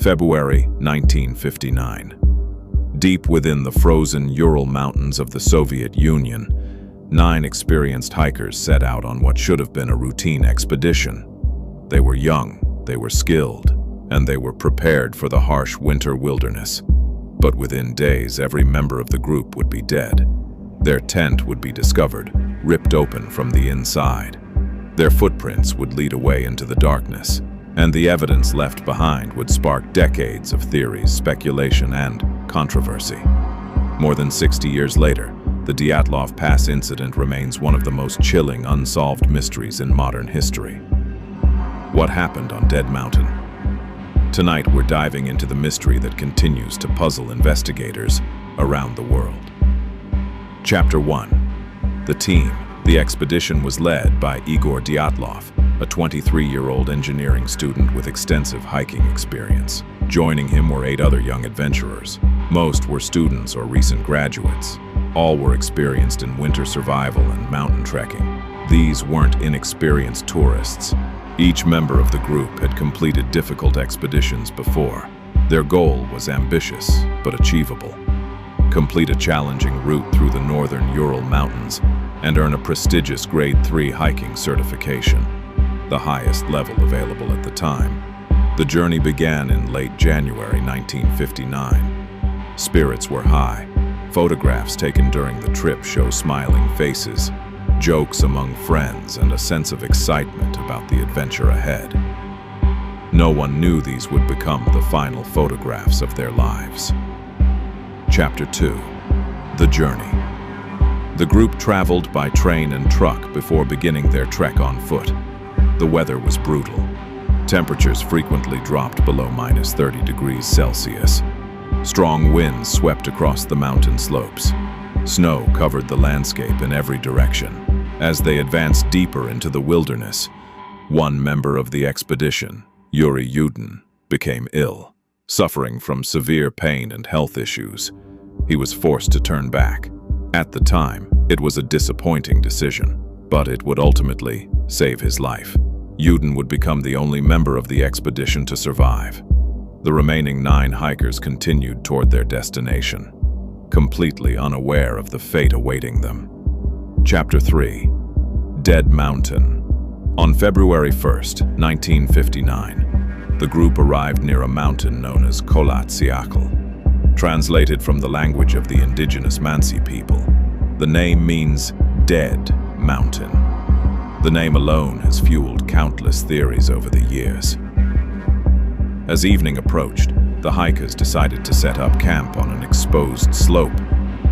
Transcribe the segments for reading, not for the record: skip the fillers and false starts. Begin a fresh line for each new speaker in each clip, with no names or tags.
February 1959. Deep within the frozen Ural Mountains of the Soviet Union, 9 experienced hikers set out on what should have been a routine expedition. They were young, they were skilled, and they were prepared for the harsh winter wilderness. But within days, every member of the group would be dead. Their tent would be discovered, ripped open from the inside. Their footprints would lead away into the darkness, and the evidence left behind would spark decades of theories, speculation, and controversy. More than 60 years later, the Dyatlov Pass Incident remains one of the most chilling unsolved mysteries in modern history. What happened on Dead Mountain? Tonight we're diving into the mystery that continues to puzzle investigators around the world. Chapter 1. The team. The expedition was led by Igor Dyatlov, a 23-year-old engineering student with extensive hiking experience. Joining him were 8 other young adventurers. Most were students or recent graduates. All were experienced in winter survival and mountain trekking. These weren't inexperienced tourists. Each member of the group had completed difficult expeditions before. Their goal was ambitious but achievable. Complete a challenging route through the northern Ural Mountains and earn a prestigious Grade 3 hiking certification, the highest level available at the time. The journey began in late January 1959. Spirits were high. Photographs taken during the trip show smiling faces, jokes among friends, and a sense of excitement about the adventure ahead. No one knew these would become the final photographs of their lives. Chapter 2. The Journey. The group traveled by train and truck before beginning their trek on foot. The weather was brutal. Temperatures frequently dropped below -30 degrees Celsius. Strong winds swept across the mountain slopes. Snow covered the landscape in every direction. As they advanced deeper into the wilderness, one member of the expedition, Yuri Yudin, became ill. Suffering from severe pain and health issues, he was forced to turn back. At the time, it was a disappointing decision, but it would ultimately save his life. Yudin would become the only member of the expedition to survive. The remaining 9 hikers continued toward their destination, completely unaware of the fate awaiting them. Chapter 3. Dead Mountain. On February 1st, 1959, the group arrived near a mountain known as Kolatsiakl. Translated from the language of the indigenous Mansi people, the name means Dead Mountain. The name alone has fueled countless theories over the years. As evening approached, the hikers decided to set up camp on an exposed slope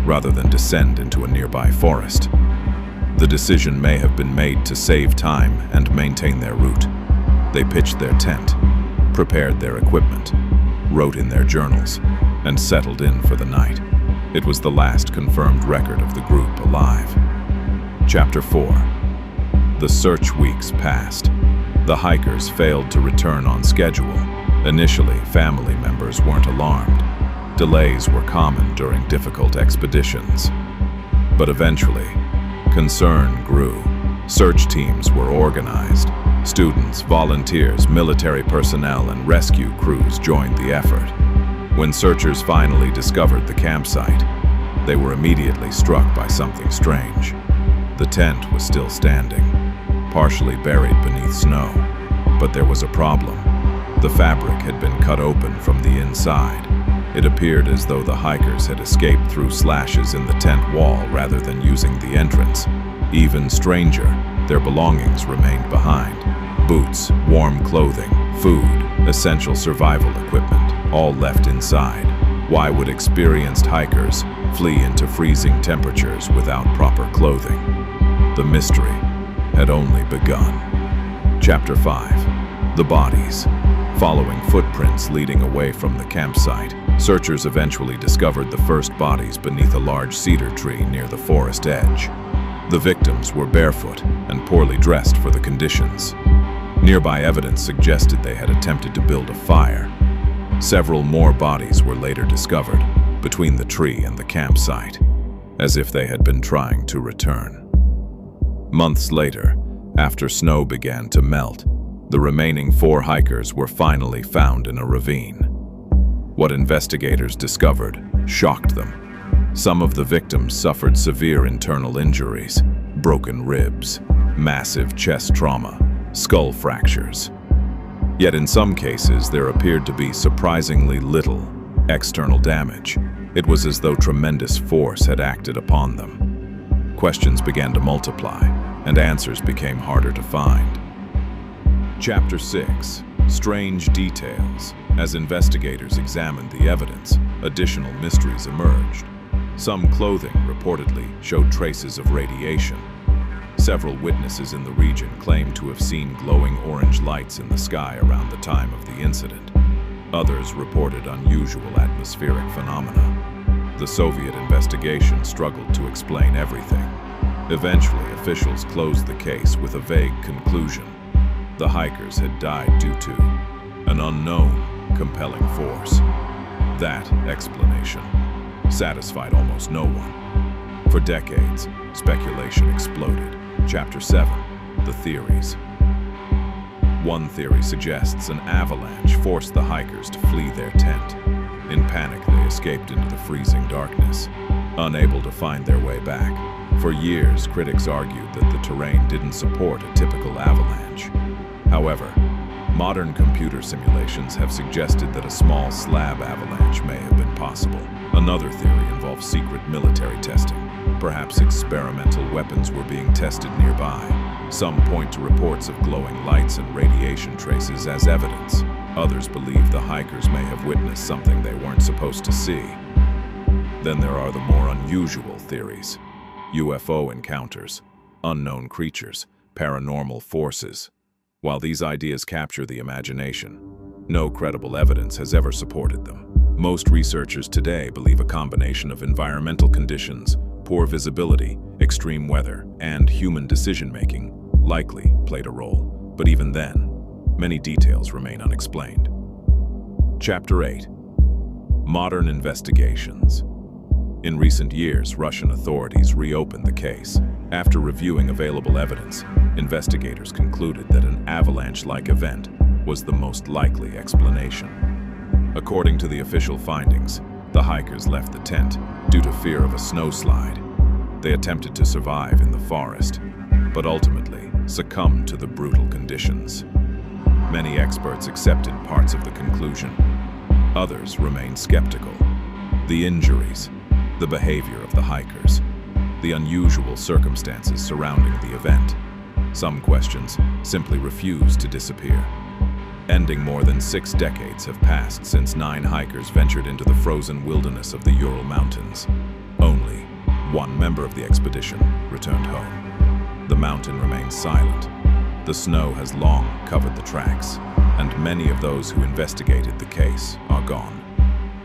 rather than descend into a nearby forest. The decision may have been made to save time and maintain their route. They pitched their tent, prepared their equipment, wrote in their journals, and settled in for the night. It was the last confirmed record of the group alive. Chapter 4. The search weeks passed. The hikers failed to return on schedule. Initially, family members weren't alarmed. Delays were common during difficult expeditions. But eventually, concern grew. Search teams were organized. Students, volunteers, military personnel, and rescue crews joined the effort. When searchers finally discovered the campsite, they were immediately struck by something strange. The tent was still standing, partially buried beneath snow, but there was a problem. The fabric had been cut open from the inside. It appeared as though the hikers had escaped through slashes in the tent wall rather than using the entrance. Even stranger, their belongings remained behind. Boots, warm clothing, food, essential survival equipment, all left inside. Why would experienced hikers flee into freezing temperatures without proper clothing? The mystery had only begun. Chapter 5. The Bodies. Following footprints leading away from the campsite, searchers eventually discovered the first bodies beneath a large cedar tree near the forest edge. The victims were barefoot and poorly dressed for the conditions. Nearby evidence suggested they had attempted to build a fire. Several more bodies were later discovered between the tree and the campsite, as if they had been trying to return. Months later, after snow began to melt, the remaining 4 hikers were finally found in a ravine. What investigators discovered shocked them. Some of the victims suffered severe internal injuries, broken ribs, massive chest trauma, skull fractures. Yet in some cases, there appeared to be surprisingly little external damage. It was as though tremendous force had acted upon them. Questions began to multiply, and answers became harder to find. Chapter 6. Strange Details. As investigators examined the evidence, additional mysteries emerged. Some clothing reportedly showed traces of radiation. Several witnesses in the region claimed to have seen glowing orange lights in the sky around the time of the incident. Others reported unusual atmospheric phenomena. The Soviet investigation struggled to explain everything. Eventually, officials closed the case with a vague conclusion. The hikers had died due to an unknown, compelling force. That explanation satisfied almost no one. For decades, speculation exploded. Chapter 7. The Theories. One theory suggests an avalanche forced the hikers to flee their tent. In panic, they escaped into the freezing darkness, unable to find their way back. For years, critics argued that the terrain didn't support a typical avalanche. However, modern computer simulations have suggested that a small slab avalanche may have been possible. Another theory involves secret military testing. Perhaps experimental weapons were being tested nearby. Some point to reports of glowing lights and radiation traces as evidence. Others believe the hikers may have witnessed something they weren't supposed to see. Then there are the more unusual theories. UFO encounters, unknown creatures, paranormal forces. While these ideas capture the imagination, no credible evidence has ever supported them. Most researchers today believe a combination of environmental conditions, poor visibility, extreme weather, and human decision-making likely played a role. But even then, many details remain unexplained. Chapter 8. Modern Investigations. In recent years, Russian authorities reopened the case. After reviewing available evidence, investigators concluded that an avalanche-like event was the most likely explanation. According to the official findings, the hikers left the tent due to fear of a snowslide. They attempted to survive in the forest, but ultimately succumbed to the brutal conditions. Many experts accepted parts of the conclusion. Others remained skeptical. The injuries, the behavior of the hikers, the unusual circumstances surrounding the event. Some questions simply refused to disappear. Ending more than 6 decades have passed since 9 hikers ventured into the frozen wilderness of the Ural Mountains. Only one member of the expedition returned home. The mountain remains silent. The snow has long covered the tracks, and many of those who investigated the case are gone.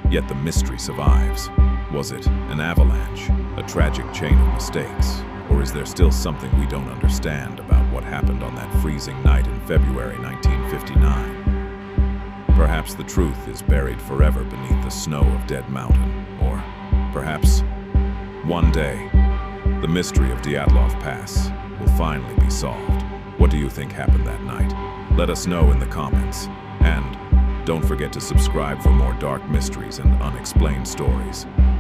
Yet the mystery survives. Was it an avalanche, a tragic chain of mistakes, or is there still something we don't understand about what happened on that freezing night in February 1959? Perhaps the truth is buried forever beneath the snow of Dead Mountain, or perhaps one day the mystery of Dyatlov Pass will finally be solved. What do you think happened that night? Let us know in the comments, and don't forget to subscribe for more dark mysteries and unexplained stories.